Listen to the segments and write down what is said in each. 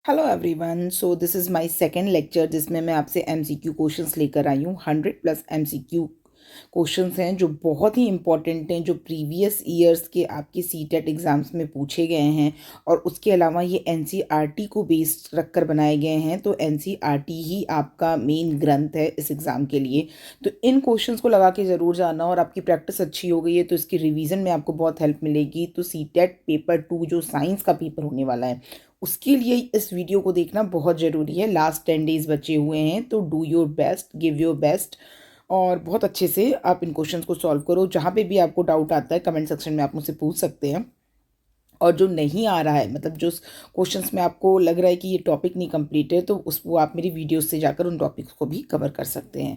Hello everyone. So this is my second lecture जिसमें मैं आपसे एमसीक्यू क्वेश्चंस लेकर आई हूँ। 100+ एमसीक्यू क्वेश्चंस हैं जो बहुत ही इंपॉर्टेंट हैं, जो प्रीवियस ईयर्स के आपके सीटेट एग्ज़ाम्स में पूछे गए हैं। और उसके अलावा ये एनसीईआरटी को बेस्ड रखकर बनाए गए हैं, तो एनसीईआरटी ही आपका मेन ग्रंथ है इस एग्ज़ाम के लिए। तो इन क्वेश्चंस को लगा के ज़रूर जाना, और आपकी प्रैक्टिस अच्छी हो गई है तो इसकी रिवीजन में आपको बहुत हेल्प मिलेगी। तो सीटेट पेपर 2 जो साइंस का पेपर होने वाला है, उसके लिए इस वीडियो को देखना बहुत ज़रूरी है। लास्ट 10 डेज़ बचे हुए हैं, तो do your best, give your best, और बहुत अच्छे से आप इन क्वेश्चंस को सॉल्व करो। जहाँ पे भी आपको डाउट आता है कमेंट सेक्शन में आप मुझसे पूछ सकते हैं। और जो नहीं आ रहा है, मतलब जो क्वेश्चंस में आपको लग रहा है कि ये टॉपिक नहीं कंप्लीट है, तो उस वो आप मेरी वीडियोस से जाकर उन टॉपिक्स को भी कवर कर सकते हैं।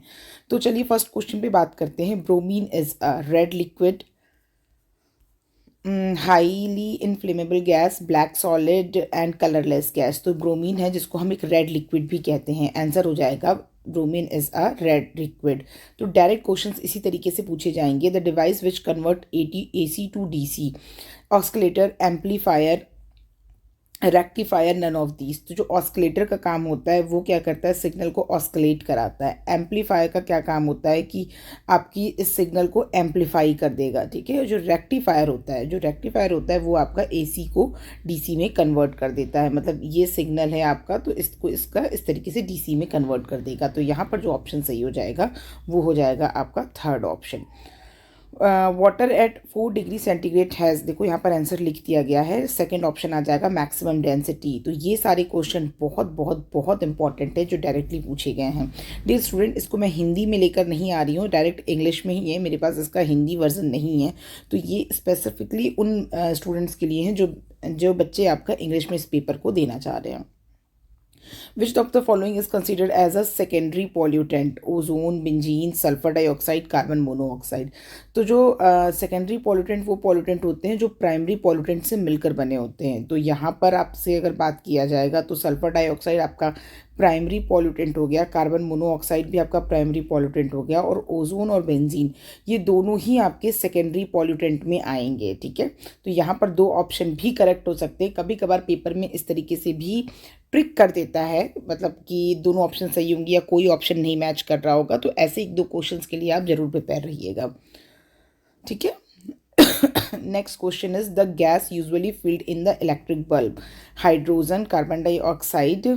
तो चलिए फर्स्ट क्वेश्चन पे बात करते हैं। Bromine is a red liquid, highly inflammable gas, black solid and colourless gas. तो ब्रोमीन है जिसको हम एक रेड लिक्विड भी कहते हैं। आंसर हो जाएगा bromine is a red liquid. तो डायरेक्ट क्वेश्चंस इसी तरीके से पूछे जाएंगे। The device which convert AC to DC, oscillator, amplifier, rectifier, none of these. तो जो ऑस्किलेटर का काम होता है वो क्या करता है, सिग्नल को ऑस्किलेट कराता है। एम्पलीफायर का क्या काम होता है कि आपकी इस सिग्नल को एम्पलीफाई कर देगा, ठीक है। जो रेक्टिफायर होता है वो आपका AC को DC में कन्वर्ट कर देता है। मतलब ये सिग्नल है आपका, तो इसको इसका इस तरीके से DC में कन्वर्ट कर देगा। तो यहाँ पर जो ऑप्शन सही हो जाएगा वो हो जाएगा आपका third option. Water at 4 degree centigrade has, देखो यहाँ पर आंसर लिख दिया गया है, सेकंड ऑप्शन आ जाएगा मैक्सिमम डेंसिटी। तो ये सारे क्वेश्चन बहुत बहुत बहुत इंपॉर्टेंट है जो डायरेक्टली पूछे गए हैं। डियर स्टूडेंट, इसको मैं हिंदी में लेकर नहीं आ रही हूँ, डायरेक्ट इंग्लिश में ही है, मेरे पास इसका हिंदी वर्जन नहीं है। तो ये स्पेसिफिकली उन स्टूडेंट्स के लिए हैं जो जो बच्चे आपका इंग्लिश में इस पेपर को देना चाह रहे हैं। Which of the following is considered as a secondary pollutant? Ozone, benzene, sulphur dioxide, carbon monoxide. तो जो सेकेंडरी पॉल्यूटेंट वो पॉल्यूटेंट होते हैं जो प्राइमरी पॉल्यूटेंट से मिलकर बने होते हैं। तो यहाँ पर आपसे अगर बात किया जाएगा तो सल्फर डाइऑक्साइड आपका प्राइमरी पॉल्यूटेंट हो गया, कार्बन मोनोऑक्साइड भी आपका प्राइमरी पॉल्यूटेंट हो गया, और ओजोन और बेंजीन ये दोनों ही आपके सेकेंडरी पॉल्यूटेंट में आएंगे, ठीक है। तो यहाँ पर दो ऑप्शन भी करेक्ट हो सकते हैं। कभी कभार पेपर में इस तरीके से भी ट्रिक कर देता है, मतलब कि दोनों ऑप्शन सही होंगे या कोई ऑप्शन नहीं मैच कर रहा होगा। तो ऐसे एक दो क्वेश्चंस के लिए आप जरूर प्रिपेयर रहिएगा, ठीक है। Next question is the gas usually filled in the electric bulb, hydrogen, carbon dioxide,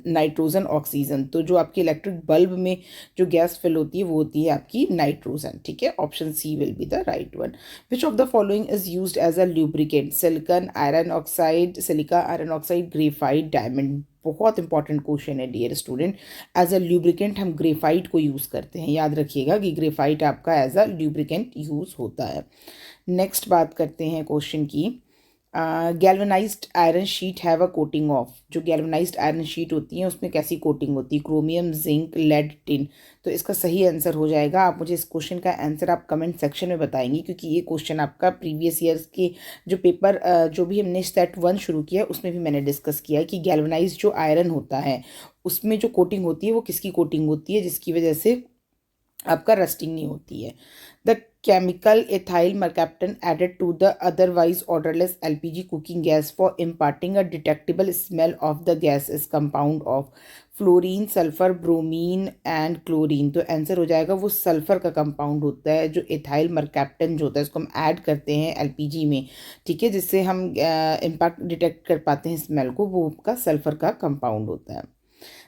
nitrogen, oxygen. तो जो आपकी इलेक्ट्रिक बल्ब में जो गैस फिल होती है वो होती है आपकी नाइट्रोजन, ठीक है। Option C will be the right one. Which of the following is used as a lubricant? Silicon, iron oxide, silica, iron oxide, graphite, diamond. बहुत इंपॉर्टेंट क्वेश्चन है dear student. As a lubricant हम graphite को use करते हैं, याद रखिएगा कि graphite आपका एज अ ल्यूब्रिकेंट यूज़ होता है। नेक्स्ट बात करते हैं क्वेश्चन की। Galvanised iron sheet have a coating of, जो गैल्वेनाइज्ड आयरन शीट होती है उसमें कैसी कोटिंग होती है? Chromium, zinc, lead, tin. तो इसका सही आंसर हो जाएगा, आप मुझे इस क्वेश्चन का आंसर आप कमेंट सेक्शन में बताएंगे, क्योंकि ये क्वेश्चन आपका प्रीवियस ईयर्स के जो पेपर जो भी हमने सेट 1 शुरू किया उसमें भी मैंने डिस्कस किया है कि गैल्वेनाइज्ड जो आयरन होता है उसमें जो कोटिंग होती है वो किसकी कोटिंग होती है जिसकी वजह से आपका रस्टिंग नहीं होती है। The chemical ethyl mercaptan added to the otherwise odourless LPG cooking gas for imparting a detectable smell of the gas is compound of fluorine, sulphur, bromine and chlorine. तो आंसर हो जाएगा वो सल्फर का compound होता है, जो ethyl mercaptan जो होता है उसको हम ऐड करते हैं LPG में, ठीक है, जिससे हम इम्पैक्ट डिटेक्ट कर पाते हैं स्मेल को, वो का सल्फर का कंपाउंड होता है।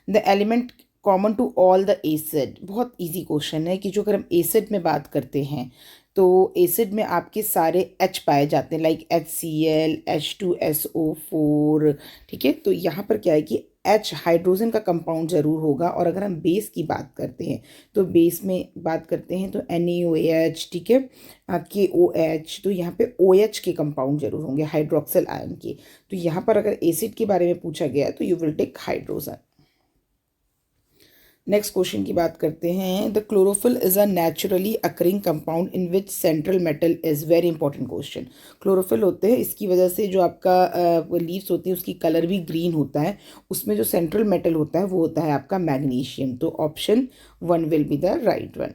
The element common to all the acid, बहुत इजी क्वेश्चन है कि जो अगर हम एसिड में बात करते हैं तो एसिड में आपके सारे H पाए जाते हैं, लाइक HCl, H2SO4, ठीक है। तो यहाँ पर क्या है कि H हाइड्रोजन का कंपाउंड ज़रूर होगा, और अगर हम बेस की बात करते हैं तो बेस में बात करते हैं तो NaOH, ठीक है, KOH। तो यहाँ पे OH के कंपाउंड जरूर होंगे, हाइड्रोक्सिल आयन के। तो यहाँ पर अगर एसिड के बारे में पूछा गया तो you will take hydrogen. Next question की बात करते हैं। The chlorophyll is a naturally occurring compound in which central metal is, very important question. Chlorophyll होते हैं, इसकी वजह से जो आपका लीव्स होती है उसकी कलर भी ग्रीन होता है। उसमें जो सेंट्रल मेटल होता है वो होता है आपका मैग्नीशियम। तो option 1 will be the right one.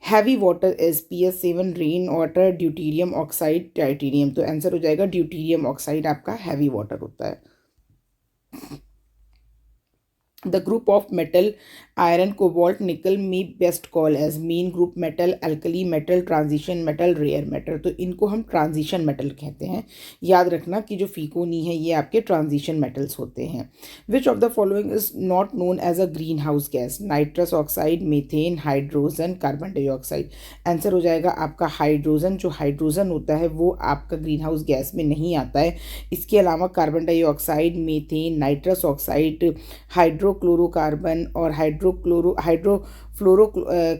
Heavy water is PS7, rain water, deuterium oxide, titanium. तो आंसर हो जाएगा ड्यूटीरियम ऑक्साइड आपका हैवी वाटर होता है। The group of metal iron cobalt nickel may best call as mean group metal alkali metal transition metal rare metal। तो इनको हम transition metal कहते हैं। याद रखना कि जो फीको नहीं है ये आपके ट्रांजिशन मेटल्स होते हैं। Which of the following is not known as a greenhouse gas? Nitrous oxide methane hydrogen carbon dioxide. Answer हो जाएगा आपका हाइड्रोजन। जो हाइड्रोजन होता है वो आपका ग्रीन हाउस गैस में नहीं आता है। इसके अलावा carbon dioxide methane nitrous oxide hydrochlorocarbon और हाइड्रोफ्लोरो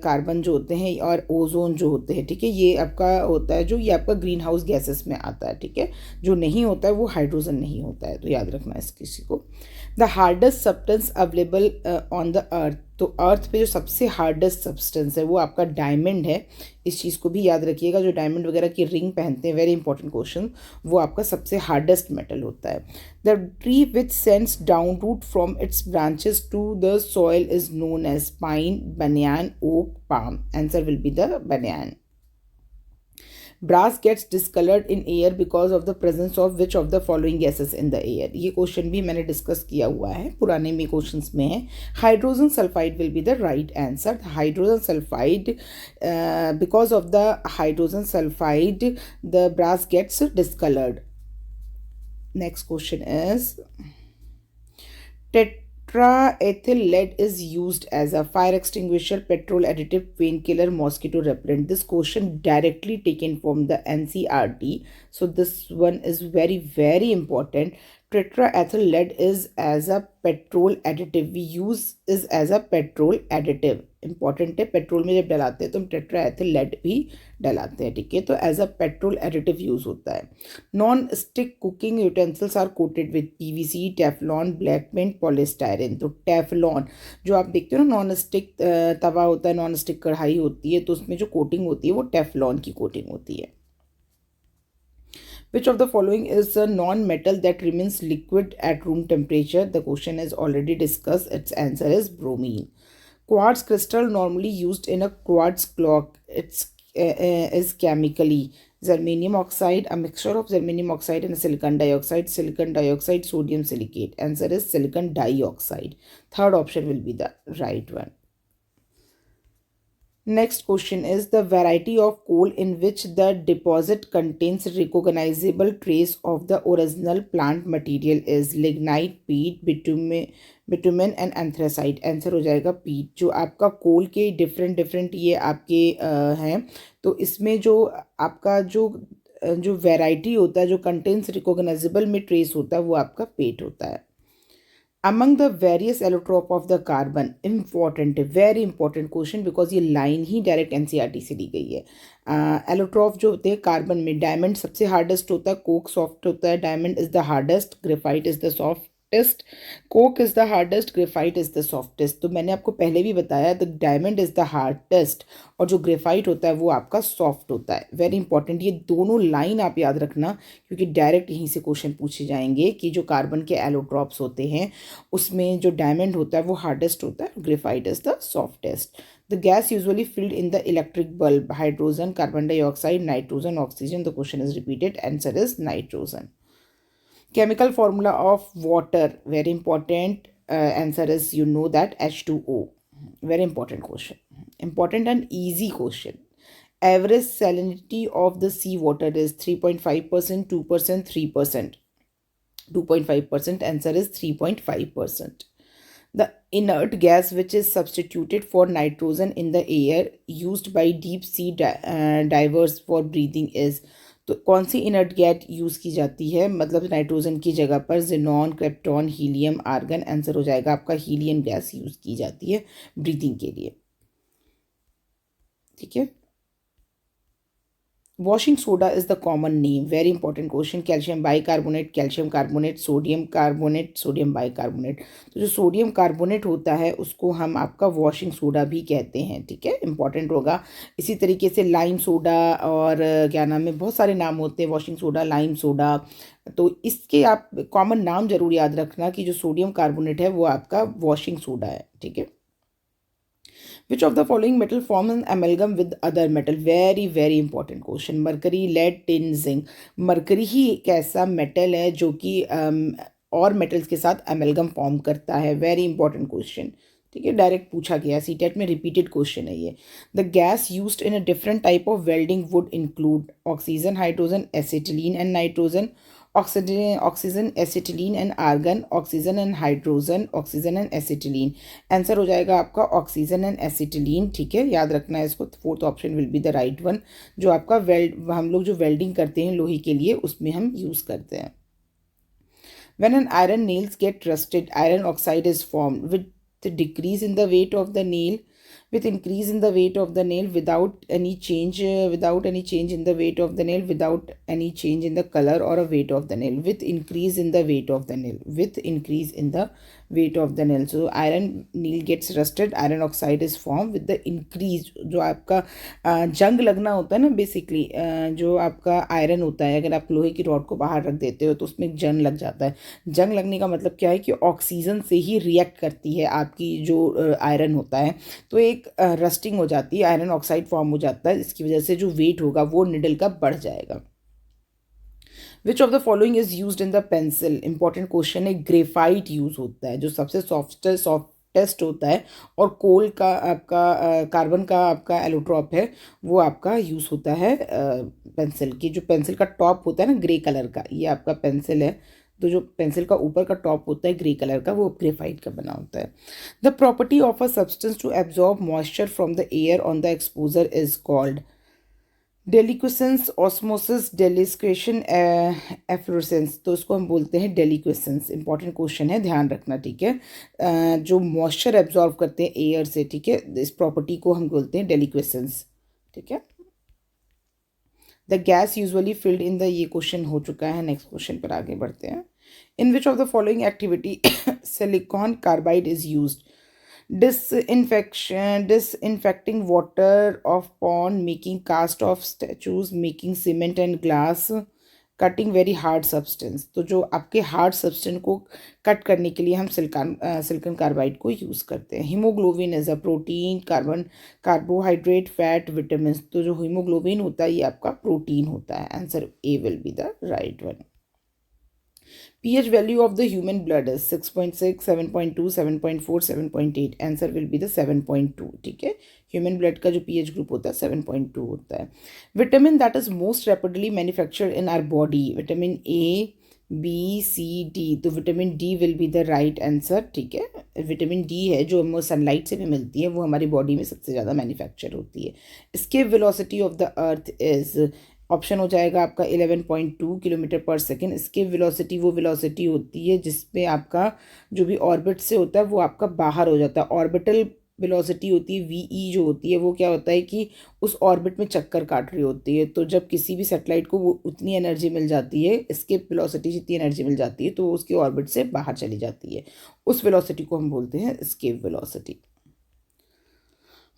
कार्बन जो होते हैं और ओजोन जो होते हैं, ठीक है, ये आपका होता है जो ये आपका ग्रीन हाउस गैसेस में आता है। ठीक है, जो नहीं होता है वो हाइड्रोजन नहीं होता है, तो याद रखना इस किसी को। The hardest substance available on the earth. तो अर्थ पे जो सबसे हार्डेस्ट सब्सटेंस है वो आपका डायमंड है। इस चीज़ को भी याद रखिएगा, जो डायमंड वगैरह की रिंग पहनते हैं, वेरी इंपॉर्टेंट क्वेश्चन, वो आपका सबसे हार्डेस्ट मेटल होता है। The tree which sends down root from its branches to the soil is known as pine banyan oak palm. Answer will be the banyan. Brass gets discolored in air because of the presence of which of the following gases in the air? ये question भी मैंने discuss किया हुआ है, पुराने में questions में है। Hydrogen sulphide will be the right answer. Hydrogen sulphide, because of the hydrogen sulphide the brass gets discolored. Next question is tetraethyl lead is used as a fire extinguisher, petrol additive, painkiller, mosquito repellent. This question directly taken from the NCERT, so this one is very very important. Tetraethyl lead is as a petrol additive, we use is as a petrol additive, important है। Petrol में जब डलाते हैं तो हम tetraethyl lead भी डलाते हैं, ठीक है, तो as a petrol additive use होता है। Non stick cooking utensils are coated with PVC Teflon black paint polystyrene. तो टेफलॉन जो आप देखते हो ना, नॉन स्टिक तवा होता है, नॉन स्टिक कढ़ाई होती है, तो उसमें जो कोटिंग होती है वो टेफलॉन की कोटिंग होती है। Which of the following is a non-metal that remains liquid at room temperature? The question is already discussed. Its answer is bromine. Quartz crystal normally used in a quartz clock. Is chemically germanium oxide, a mixture of germanium oxide and silicon dioxide, sodium silicate. Answer is silicon dioxide. Third option will be the right one. Next question is the variety of coal in which the deposit contains recognizable trace of the original plant material is lignite, peat, bitumen and anthracite. Answer हो जाएगा peat। जो आपका कोल के different ये आपके हैं, तो इसमें जो आपका जो वैरायटी होता है, जो कंटेंस रिकॉग्नाइजेबल में ट्रेस होता है, वो आपका पेट होता है। Among the various allotrope of the carbon, important है, वेरी इंपॉर्टेंट क्वेश्चन, बिकॉज ये लाइन ही डायरेक्ट एनसीईआरटी से ली गई है। एलोट्रॉप जो होते हैं कार्बन में, डायमंड सबसे हार्डेस्ट होता है, कोक सॉफ्ट होता है, diamond is the hardest, graphite is the softest, Coke is the hardest, graphite is the softest. तो मैंने आपको पहले भी बताया, the diamond is the hardest और जो ग्रेफाइट होता है वो आपका सॉफ्ट होता है। वेरी इंपॉर्टेंट, ये दोनों लाइन आप याद रखना, क्योंकि डायरेक्ट यहीं से क्वेश्चन पूछे जाएंगे कि जो कार्बन के एलोट्रॉप्स होते हैं उसमें जो डायमंड होता है वो हार्डेस्ट होता है, graphite is the softest. The gas usually filled in the electric bulb, hydrogen, carbon dioxide, nitrogen, oxygen. The question is repeated, answer is nitrogen. Chemical formula of water, very important, answer is you know that H2O. Very important question, important and easy question. Average salinity of the sea water is 3.5%, 2%, 3%. 2.5%, answer is 3.5%. The inert gas which is substituted for nitrogen in the air used by deep sea divers for breathing is, तो कौन सी inert gas use की जाती है, मतलब nitrogen की जगह पर xenon, krypton, helium, argon. Answer हो जाएगा आपका हीलियम गैस यूज़ की जाती है ब्रीथिंग के लिए, ठीक है। Washing soda is the common name, very important question. Calcium bicarbonate, calcium carbonate, sodium carbonate, sodium bicarbonate. तो जो सोडियम कार्बोनेट होता है उसको हम आपका वॉशिंग सोडा भी कहते हैं, ठीक है, इंपॉर्टेंट होगा। इसी तरीके से लाइम सोडा और क्या नाम है, बहुत सारे नाम होते हैं, वॉशिंग सोडा, लाइम सोडा। तो इसके आप कॉमन नाम जरूर याद रखना कि जो सोडियम कार्बोनेट है वो आपका वॉशिंग सोडा है, ठीक है। Which of the following metal forms an amalgam with other metal? Very very important question. Mercury, lead, tin, zinc. Mercury ही एक ऐसा मेटल है जो कि और मेटल्स के साथ एमेलगम फॉर्म करता है? वेरी इंपॉर्टेंट क्वेश्चन, ठीक है, डायरेक्ट पूछा गया, सीटेट में रिपीटेड क्वेश्चन है ये। The gas used in a different type of welding would include oxygen, hydrogen, acetylene and nitrogen, oxygen, acetylene and argon, oxygen and hydrogen, oxygen and acetylene. Answer हो जाएगा आपका oxygen and acetylene, ठीक है, याद रखना है इसको। Fourth option will be the right one, जो आपका हम लोग जो वेल्डिंग करते हैं लोहे के लिए उसमें हम यूज़ करते हैं। When an iron nails get rusted, iron oxide is formed with the decrease in the weight of the nail, with increase in the weight of the nail, without any change, without any change in the weight of the nail, without any change in the color or a weight of the nail, with increase in the weight of the nail, with increase in the weight of the nail. So iron nail gets rusted, iron oxide is formed with the increase. जो आपका जंग लगना होता है ना, basically जो आपका iron होता है, अगर आप लोहे की रॉड को बाहर रख देते हो तो उसमें जंग लग जाता है। जंग लगने का मतलब क्या है कि ऑक्सीजन से ही रिएक्ट करती है आपकी जो आयरन होता है, तो एक रस्टिंग हो जाती है, आयरन ऑक्साइड फॉर्म हो जाता है, इसकी वजह से जो वेट होगा वो निडल का बढ़ जाएगा। विच of the following is used in the pencil? Important question है। ग्रेफाइट यूज होता है जो सबसे सॉफ्टेस्ट होता है, और कोल का आपका कार्बन का आपका एलोट्रॉप है वो आपका यूज़ होता है पेंसिल की। जो पेंसिल का टॉप होता है ना ग्रे कलर का, ये आपका पेंसिल है, तो जो पेंसिल का ऊपर का टॉप होता है ग्रे कलर का वो ग्रेफाइट का बना होता है। The property of a substance to absorb moisture from the air on the exposure is called deliquescence, osmosis, desiccation, efflorescence. तो इसको हम बोलते हैं डेलिक्वेसेंस। इंपॉर्टेंट क्वेश्चन है, ध्यान रखना, ठीक है। जो मॉइस्चर एब्जॉर्व करते हैं एयर से, ठीक है, इस प्रॉपर्टी को हम बोलते हैं डेलिक्वेसेंस, ठीक है। The gas usually filled in the, ये क्वेश्चन हो चुका है, नेक्स्ट क्वेश्चन पर आगे बढ़ते हैं। In which of the following activity silicon carbide is used? disinfecting water of pond, making cast of statues, making cement and glass, cutting very hard substance. तो जो आपके हार्ड सब्सटेंस को कट करने के लिए हम सिलिकॉन कार्बाइड को use करते हैं। Haemoglobin as a protein, carbohydrate, fat, vitamin. तो जो हीमोग्लोबिन होता है ये आपका प्रोटीन होता है। Answer A will be the right one. pH value of the human blood is 6.6, 7.2, 7.4, 7.8. Answer will be the 7.2, ठीक है। ह्यूमन ब्लड का जो pH ग्रुप होता है 7.2 होता है। Vitamin that is most rapidly manufactured in our body? Vitamin A, B, C, D. तो vitamin D will be the right answer, ठीक है। विटामिन डी है जो हमें सनलाइट से भी मिलती है, वो हमारी बॉडी में सबसे ज़्यादा मैन्युफैक्चर होती है। इसके velocity of the earth is, option हो जाएगा आपका 11.2 किलोमीटर पर सेकेंड। इसके वेलोसिटी वो वेलोसिटी होती है जिसपे आपका जो भी ऑर्बिट से होता है वो आपका बाहर हो जाता है। ऑर्बिटल वेलोसिटी होती है वीई जो होती है, वो क्या होता है कि उस ऑर्बिट में चक्कर काट रही होती है। तो जब किसी भी सैटेलाइट को वो उतनी एनर्जी मिल जाती है, एस्केप वेलोसिटी जितनी एनर्जी मिल जाती है, तो वो उसकी ऑर्बिट से बाहर चली जाती है। उस वेलोसिटी को हम बोलते हैं escape velocity.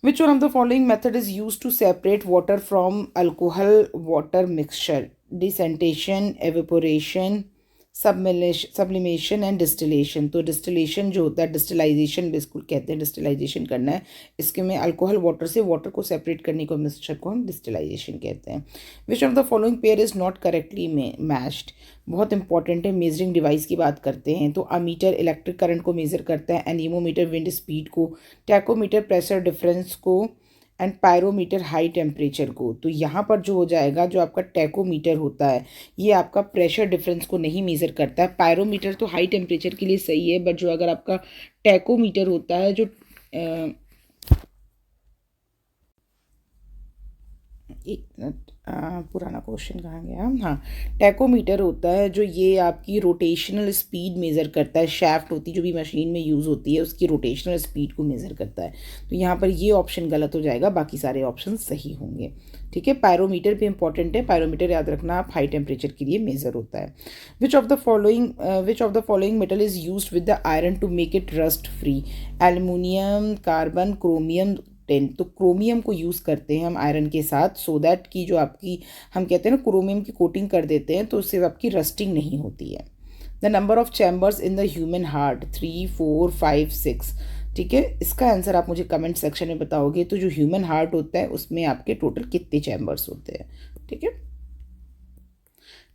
Which one of the following method is used to separate water from alcohol-water mixture? Decantation, evaporation, sublimation and distillation। तो डिस्टिलेशन जो होता है, डिस्टिलाइजेशन बिल्कुल कहते हैं, डिस्टिलाइजेशन करना है। इसके में अल्कोहल वाटर से वाटर को सेपरेट करने को मिक्सचर को हम डिस्टिलाइजेशन कहते हैं। Which of the following pair is not correctly matched? बहुत इंपॉर्टेंट है, मेजरिंग डिवाइस की बात करते हैं तो अमीटर इलेक्ट्रिक करंट को मेजर करता है, एनीमोमीटर विंड स्पीड को, टैकोमीटर प्रेशर डिफरेंस को, एंड पायरोमीटर हाई टेम्परेचर को। तो यहाँ पर जो हो जाएगा, जो आपका टैकोमीटर होता है ये आपका प्रेशर डिफरेंस को नहीं मेज़र करता है। पायरोमीटर तो हाई टेम्परेचर के लिए सही है, बट जो अगर आपका टैकोमीटर होता है, जो एक मिनट, पुराना क्वेश्चन कहाँ गया, हाँ, टैकोमीटर होता है जो ये आपकी रोटेशनल स्पीड मेज़र करता है। शैफ्ट होती है जो भी मशीन में यूज़ होती है, उसकी रोटेशनल स्पीड को मेज़र करता है। तो यहाँ पर ये ऑप्शन गलत हो जाएगा, बाकी सारे ऑप्शन सही होंगे, ठीक है। पायरोमीटर भी इंपॉर्टेंट है, पायरोमीटर याद रखना आप, हाई टेम्परेचर के लिए मेज़र होता है। Which of the following metal is used with the iron to make it rust free? Aluminium, carbon, chromium, ten. तो क्रोमियम को यूज़ करते हैं हम आयरन के साथ, सो दैट की जो आपकी हम कहते हैं ना क्रोमियम की कोटिंग कर देते हैं, तो उससे आपकी रस्टिंग नहीं होती है। The number of chambers in the human heart? 3, 4, 5, 6, ठीक है। इसका आंसर आप मुझे कमेंट सेक्शन में बताओगे। तो जो ह्यूमन हार्ट होता है उसमें आपके टोटल कितने चैम्बर्स होते हैं, ठीक है।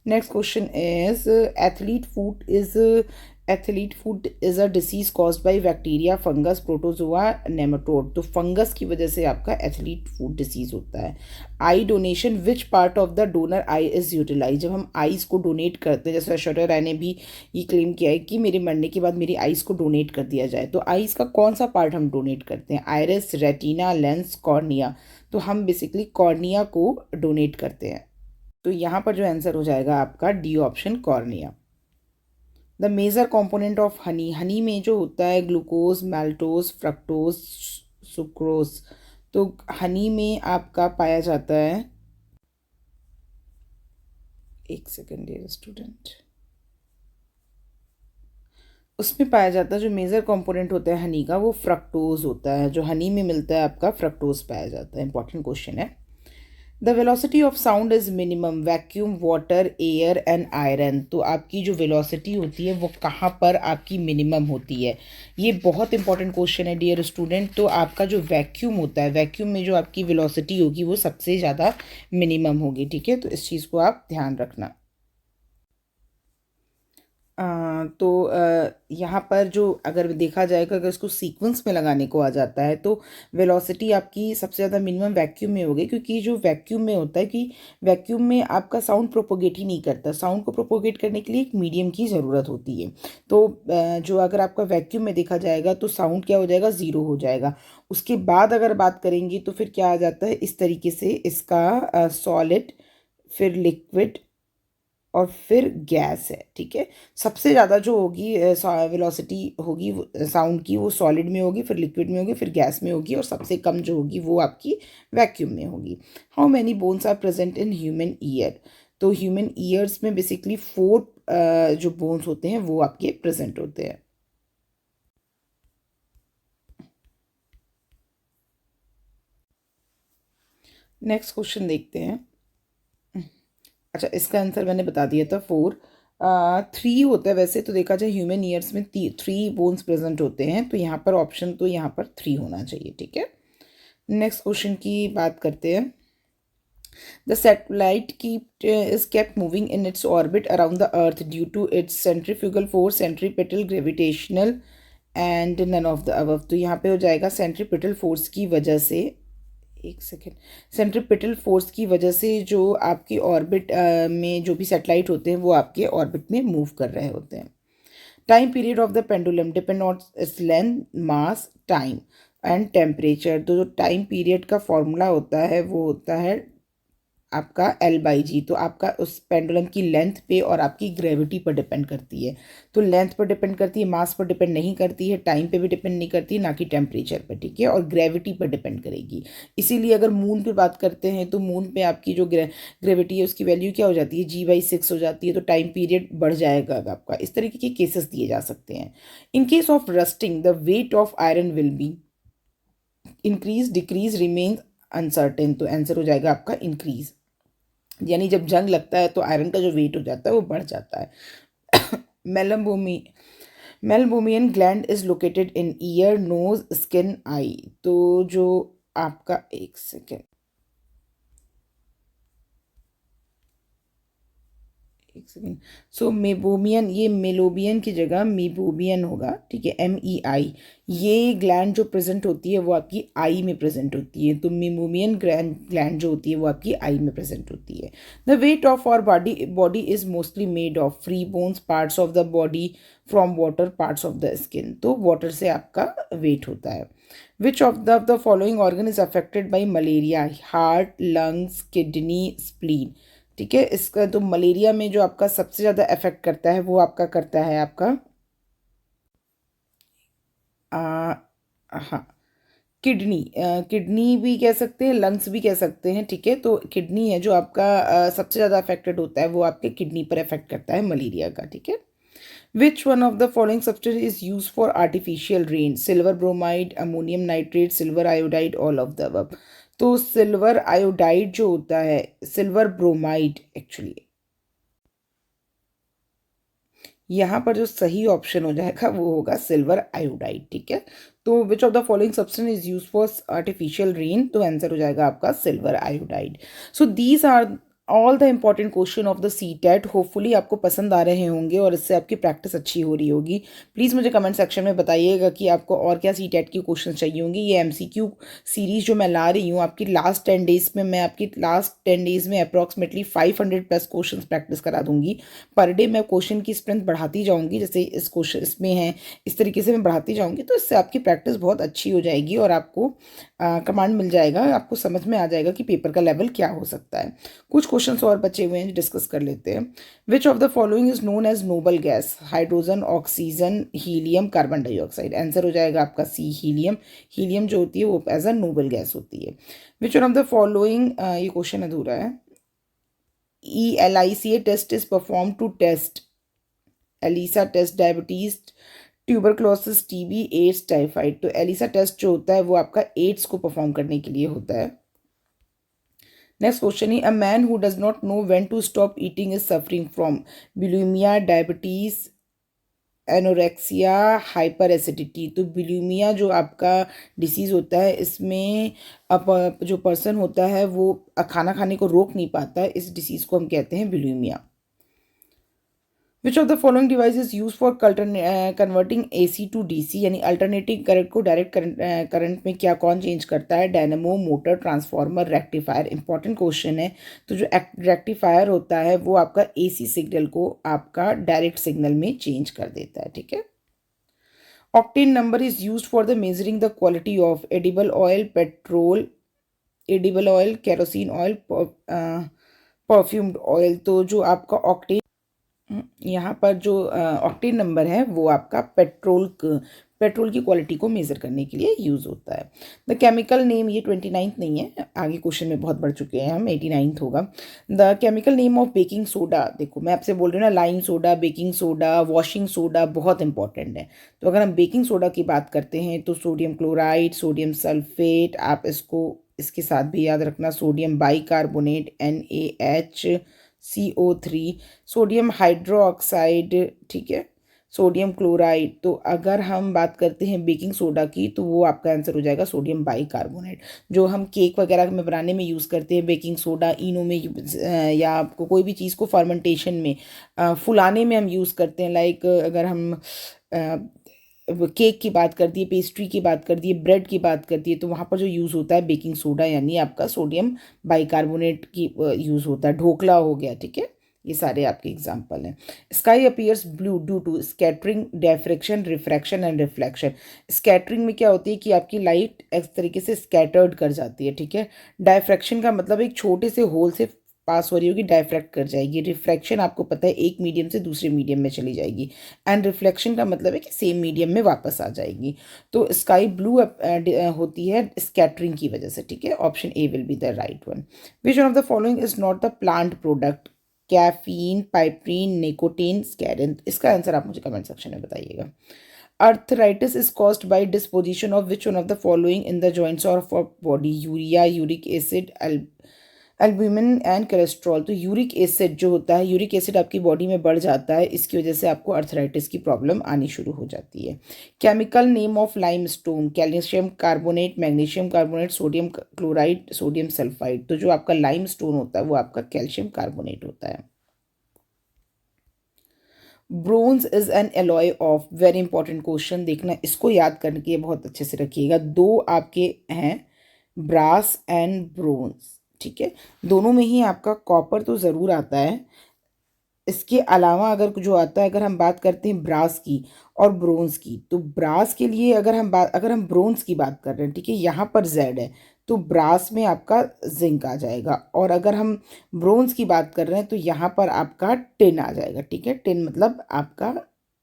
Next question is athlete food is a disease caused by bacteria, fungus, protozoa, nematode. तो फंगस की वजह से आपका एथलीट फूड डिसीज होता है. Eye donation, which part of the donor eye is utilize. जब हम आईज को डोनेट करते हैं, जैसे ऐश्वर्या राय ने भी ये क्लेम किया है कि मेरे मरने के बाद मेरी आईज को डोनेट कर दिया जाए, तो आईज का कौन सा पार्ट हम डोनेट करते हैं? Iris, retina, lens, cornea. तो हम बेसिकली कॉर्निया को डोनेट करते हैं. तो यहाँ पर जो आंसर हो जाएगा आपका D option, cornea. The major component of honey, honey में जो होता है ग्लूकोज, मैल्टोज, फ्रक्टोज, सुक्रोज. तो हनी में आपका पाया जाता है, एक सेकेंड डियर स्टूडेंट, उसमें पाया जाता है जो मेजर कंपोनेंट होता है हनी का, वो फ्रक्टोज होता है. जो हनी में मिलता है आपका फ्रक्टोज पाया जाता है. इंपॉर्टेंट क्वेश्चन है. The velocity of sound is minimum, vacuum, water, air and iron. तो आपकी जो वेलोसिटी होती है वो कहाँ पर आपकी मिनिमम होती है? ये बहुत इंपॉर्टेंट क्वेश्चन है डियर स्टूडेंट. तो आपका जो वैक्यूम होता है, वैक्यूम में जो आपकी वेलोसिटी होगी वो सबसे ज़्यादा मिनिमम होगी. ठीक है, तो इस चीज़ को आप ध्यान रखना. तो यहाँ पर जो अगर देखा जाएगा, अगर इसको सीक्वेंस में लगाने को आ जाता है तो वेलोसिटी आपकी सबसे ज़्यादा मिनिमम वैक्यूम में होगी, क्योंकि जो वैक्यूम में होता है कि वैक्यूम में आपका साउंड प्रोपोगेट ही नहीं करता. साउंड को प्रोपोगेट करने के लिए एक मीडियम की ज़रूरत होती है. तो जो अगर आपका वैक्यूम में देखा जाएगा तो साउंड क्या हो जाएगा? ज़ीरो हो जाएगा. उसके बाद अगर बात करेंगे तो फिर क्या आ जाता है, इस तरीके से इसका सॉलिड, फिर लिक्विड और फिर गैस है. ठीक है, सबसे ज़्यादा जो होगी वेलोसिटी होगी साउंड की, वो सॉलिड में होगी, फिर लिक्विड में होगी, फिर गैस में होगी, और सबसे कम जो होगी वो आपकी वैक्यूम में होगी. How many bones are present in human ear. तो ह्यूमन ईयर्स में बेसिकली 4 जो बोन्स होते हैं वो आपके प्रेजेंट होते हैं. नेक्स्ट क्वेश्चन देखते हैं. अच्छा, इसका आंसर मैंने बता दिया था 4. 3 होता है वैसे तो, देखा जाए ह्यूमन ईयर्स में 3 बोन्स प्रेजेंट होते हैं. तो यहाँ पर ऑप्शन तो यहाँ पर 3 होना चाहिए. ठीक है, नेक्स्ट क्वेश्चन की बात करते हैं. The satellite is kept moving in its orbit around the earth due to its centrifugal force, centripetal, gravitational and none of the above. तो यहाँ पे हो जाएगा सेंट्रीपिटल फोर्स की वजह से, एक सेकेंड, सेंट्रीपिटल फोर्स की वजह से जो आपकी ऑर्बिट में जो भी सैटेलाइट होते हैं वो आपके ऑर्बिट में मूव कर रहे होते हैं. Time period of the pendulum depend on its length, mass, time and temperature. तो जो टाइम पीरियड का फॉर्मूला होता है वो होता है आपका L/G. तो आपका उस पेंडुलम की लेंथ पे और आपकी ग्रेविटी पर डिपेंड करती है. तो लेंथ पर डिपेंड करती है, मास पर डिपेंड नहीं करती है, टाइम पे भी डिपेंड नहीं करती है, ना कि टेम्परेचर पर. ठीक है, और ग्रेविटी पर डिपेंड करेगी. इसीलिए अगर मून पे बात करते हैं तो मून पे आपकी जो ग्रेविटी है उसकी वैल्यू क्या हो जाती है? G/6 हो जाती है. तो टाइम पीरियड बढ़ जाएगा आपका. इस तरीके के केसेस दिए जा सकते हैं. In case of rusting the weight of iron will be increase, decrease, remain uncertain. तो आंसर हो जाएगा आपका इंक्रीज. यानी जब जंग लगता है तो आयरन का जो वेट हो जाता है वो बढ़ जाता है. Meibomian gland is located in ear, nose, skin, eye. तो जो आपका, एक सेकेंड, एक सेकेंड, सो मेबोमियन, ये मेलोबियन की जगह मीबोबियन होगा. ठीक है, MEI. ये ग्लैंड जो प्रेजेंट होती है वो आपकी आई में प्रेजेंट होती है. तो मेबोमियन ग्लैंड जो होती है वो आपकी आई में प्रेजेंट होती है. The weight of our body is mostly made of free bones, parts of the body, from water, parts of the skin. तो वाटर से आपका वेट होता है. Which of the following organ is affected by malaria? Heart, lungs, kidney, spleen. ठीक है, इसका तो malaria में जो आपका सबसे ज़्यादा इफेक्ट करता है वो आपका करता है आपका हाँ, किडनी. किडनी भी कह सकते हैं, लंग्स भी कह सकते हैं. ठीक है, तो किडनी है जो आपका सबसे ज़्यादा अफेक्टेड होता है, वो आपके किडनी पर इफेक्ट करता है मलेरिया का. ठीक है. Which one of the following substance is use for artificial rain? Silver bromide, ammonium nitrate, silver iodide, all of the above. तो सिल्वर आयोडाइड जो होता है, सिल्वर ब्रोमाइड एक्चुअली, यहाँ पर जो सही ऑप्शन हो जाएगा वो होगा सिल्वर आयोडाइड. ठीक है, तो which of the following substance is use for artificial rain? तो आंसर हो जाएगा आपका silver iodide. So these are all the important question of the CTET। Hopefully आपको पसंद आ रहे होंगे और इससे आपकी प्रैक्टिस अच्छी हो रही होगी। प्लीज़ मुझे कमेंट सेक्शन में बताइएगा कि आपको और क्या CTET की क्वेश्चन चाहिए होंगे। ये MCQ सीरीज़ जो मैं ला रही हूँ आपकी लास्ट 10 डेज़ में, मैं आपकी लास्ट 10 डेज़ में अप्रॉक्सीमेटली 500 प्लस क्वेश्चन प्रैक्टिस करा दूंगी। पर डे मैं क्वेश्चन की स्ट्रेंथ बढ़ाती जाऊँगी, जैसे इस क्वेश्चन इसमें है इस तरीके से मैं बढ़ाती जाऊँगी, तो इससे आपकी प्रैक्टिस बहुत अच्छी हो जाएगी और आपको कमांड मिल जाएगा, आपको समझ में आ जाएगा कि पेपर का लेवल क्या हो सकता है। कुछ क्वेश्चंस और बचे हुए हैं, डिस्कस कर लेते हैं। Which of the following is known as noble gas? Hydrogen, oxygen, helium, carbon dioxide. Answer हो जाएगा आपका सी, हीलियम। हीलियम जो होती है वो एज अ नोबल गैस होती है। Which one of the following, ये क्वेश्चन अधूरा है। ELICA test is perform to test ELISA test diabetes, tuberculosis, TB, AIDS, typhoid. तो एलिसा टेस्ट जो होता है वो आपका एड्स को परफॉर्म करने के लिए होता है। नेक्स्ट क्वेश्चन है, a man who does not know when to stop eating is suffering from bulimia, diabetes, anorexia, hyperacidity. तो बुलिमिया जो आपका डिसीज़ होता है, इसमें अब जो पर्सन होता है वो खाना खाने को रोक नहीं पाता है, इस डिसीज़ को हम कहते हैं bulimia. Which of the following device is use for converting AC to DC, यानी अल्टरनेटिंग करंट को डायरेक्ट करंट में क्या कौन चेंज करता है? Dynamo, motor, transformer, rectifier. Important question है। तो जो रेक्टिफायर होता है वो आपका AC सिग्नल को आपका डायरेक्ट सिग्नल में चेंज कर देता है, ठीक है। Octane number is use for the measuring the quality of edible oil, petrol, edible oil, kerosene oil, perfumed oil. तो जो आपका ऑक्टेन, यहाँ पर जो ऑक्टेन नंबर है वो आपका पेट्रोल की क्वालिटी को मेज़र करने के लिए यूज़ होता है। द केमिकल नेम, ये 29th नहीं है, आगे क्वेश्चन में बहुत बढ़ चुके हैं हम, 89th होगा। The chemical name of baking soda. देखो मैं आपसे बोल रही हूँ ना, lime soda, baking soda, washing soda बहुत इंपॉर्टेंट है। तो अगर हम बेकिंग सोडा की बात करते हैं तो सोडियम क्लोराइड, सोडियम सल्फेट, आप इसको इसके साथ भी याद रखना, sodium bicarbonate, NaHCO3, sodium hydroxide, ठीक है, सोडियम क्लोराइड। तो अगर हम बात करते हैं बेकिंग सोडा की तो वो आपका आंसर हो जाएगा सोडियम बाइकार्बोनेट। जो हम केक वगैरह में बनाने में यूज़ करते हैं बेकिंग सोडा, इनो में या आपको कोई भी चीज़ को फर्मेंटेशन में फुलाने में हम यूज़ करते हैं। लाइक अगर हम केक की बात कर दिए, पेस्ट्री की बात कर दिए, ब्रेड की बात कर दिए, तो वहाँ पर जो यूज़ होता है बेकिंग सोडा यानी आपका सोडियम बाइकार्बोनेट की यूज़ होता है। ढोकला हो गया, ठीक है, ये सारे आपके एग्जाम्पल हैं। Sky appears blue due to scattering, diffraction, refraction and reflection. Scattering में क्या होती है कि आपकी लाइट इस तरीके से स्कैटर्ड कर जाती है, ठीक है। डिफ्रैक्शन का मतलब एक छोटे से होल से पास हो रही होगी, डायफ्रैक्ट कर जाएगी। रिफ्रैक्शन आपको पता है एक मीडियम से दूसरे मीडियम में चली जाएगी। एंड रिफ्लेक्शन का मतलब है कि सेम मीडियम में वापस आ जाएगी। तो स्काई ब्लू होती है स्कैटरिंग की वजह से, ठीक है। Option A will be the right one. Which one of the following is not the plant product? Caffeine, piperine, nicotine, saccharin. इसका आंसर आप मुझे कमेंट सेक्शन में बताइएगा। Arthritis is caused by disposition of which one of the following in the joints of our body? Urea, uric acid, albumin and cholesterol. तो uric acid जो होता है, uric acid आपकी बॉडी में बढ़ जाता है, इसकी वजह से आपको अर्थराइटिस की प्रॉब्लम आनी शुरू हो जाती है। Chemical name of lime stone? Calcium carbonate, magnesium carbonate, sodium chloride, sodium sulphide. तो जो आपका लाइम स्टोन होता है वो आपका कैल्शियम कार्बोनेट होता है। Bronze is an alloy of, very important question, देखना इसको याद करके बहुत अच्छे से रखिएगा। दो आपके हैं, ब्रास एंड ब्रोंज, ठीक है। दोनों में ही आपका कॉपर तो ज़रूर आता है, इसके अलावा अगर जो आता है, अगर हम बात करते हैं ब्रास की और ब्रोंज की, तो ब्रास के लिए अगर हम ब्रोंज की बात कर रहे हैं, ठीक है, यहाँ पर जेड है तो ब्रास में आपका जिंक आ जाएगा। और अगर हम ब्रोंज की बात कर रहे हैं तो यहाँ पर आपका टिन आ जाएगा, ठीक है। टिन मतलब आपका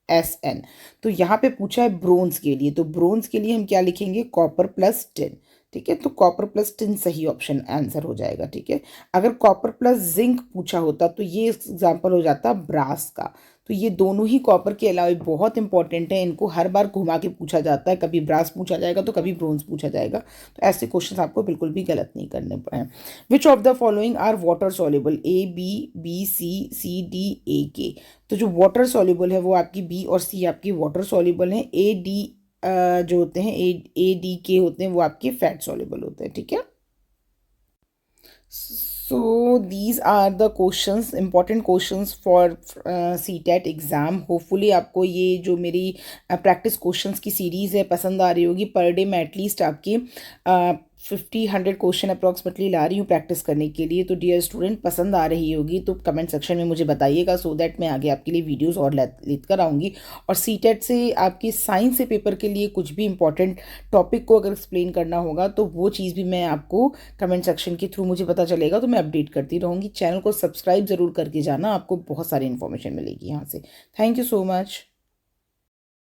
SN। तो यहाँ पे पूछा है ब्रोंज के लिए, तो ब्रोंज के लिए हम क्या लिखेंगे? कॉपर प्लस टिन, ठीक है। तो कॉपर प्लस टिन सही ऑप्शन आंसर हो जाएगा, ठीक है। अगर कॉपर प्लस जिंक पूछा होता तो ये एग्जाम्पल हो जाता ब्रास का। तो ये दोनों ही कॉपर के अलावा बहुत इंपॉर्टेंट है, इनको हर बार घुमा के पूछा जाता है, कभी ब्रास पूछा जाएगा तो कभी ब्रोंज पूछा जाएगा। तो ऐसे क्वेश्चन आपको बिल्कुल भी गलत नहीं करने पड़े। Which of the following are water soluble? ABBCCDAK। तो जो वाटर सॉल्युबल है वो आपकी B और C आपकी वाटर सॉल्युबल है। AD जो होते हैं ADK होते हैं वो आपके फैट सॉल्युबल होते हैं, ठीक है। So these are the questions, important questions for CTET exam. Hopefully आपको ये जो मेरी प्रैक्टिस क्वेश्चंस की सीरीज़ है पसंद आ रही होगी. पर डे मैं एटलीस्ट आपकी 50-100 क्वेश्चन अप्रॉक्सीमेटली ला रही हूँ प्रैक्टिस करने के लिए. तो डियर स्टूडेंट, पसंद आ रही होगी तो कमेंट सेक्शन में मुझे बताइएगा, सो दैट मैं आगे आपके लिए वीडियोस और लेकर आऊँगी. और सीटेट से आपकी साइंस से पेपर के लिए कुछ भी इंपॉर्टेंट टॉपिक को अगर एक्सप्लेन करना होगा तो वो चीज़ भी मैं आपको कमेंट सेक्शन के थ्रू मुझे पता चलेगा, तो मैं अपडेट करती रहूँगी. चैनल को सब्सक्राइब ज़रूर करके जाना, आपको बहुत सारी इन्फॉर्मेशन मिलेगी यहाँ से. Thank you so much.